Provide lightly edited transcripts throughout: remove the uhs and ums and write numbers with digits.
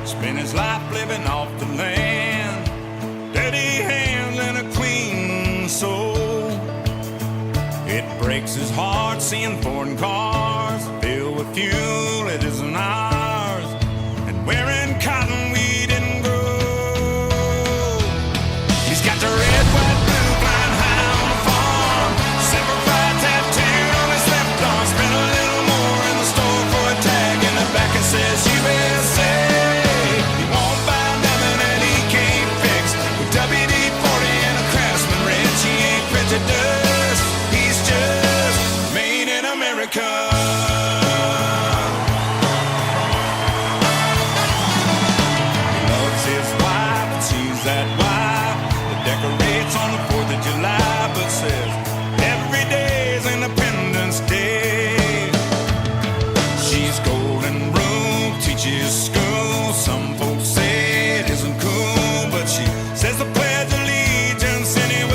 Spent his life living off the land, dirty hands and a clean soul. It breaks his heart seeing foreign cars filled with fuel it isn't ours, and wearing cotton we didn't grow. He's got the red, white, blue flying high on the farm, simplified tattooed on his left arm. Spent a little more in the store for a tag in the back it says USA. He's just made in America. He loves his wife, and she's that wife that decorates on the 4th of July, but says every day's Independence Day. She's golden rule, teaches school. Some folks say it isn't cool, but she says the Pledge of Allegiance anyway.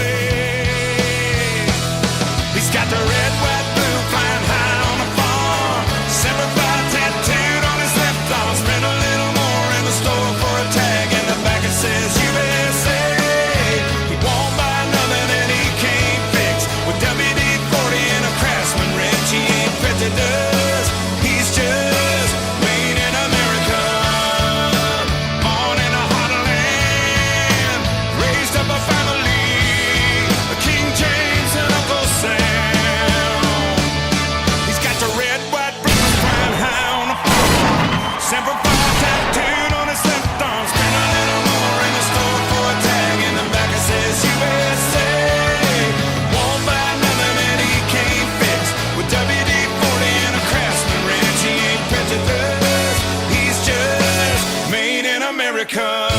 Got the red, white, blue flying high on the farm, simplified tattooed on his left arm. Spent a little more in the store for a tag in the back it says USA. He won't buy nothing that he can't fix with WD-40 and a Craftsman wrench. He ain't prejudiced, he's just made in America. Born in a heartland, raised up a family, King James and Uncle Sam. Simplified tattooed on his left arm. Spent a little more in the store for a tag in the back it says USA. Won't buy nothing that he can't fix with WD-40 and a Craftsman wrench. He ain't prejudiced, he's just made in America.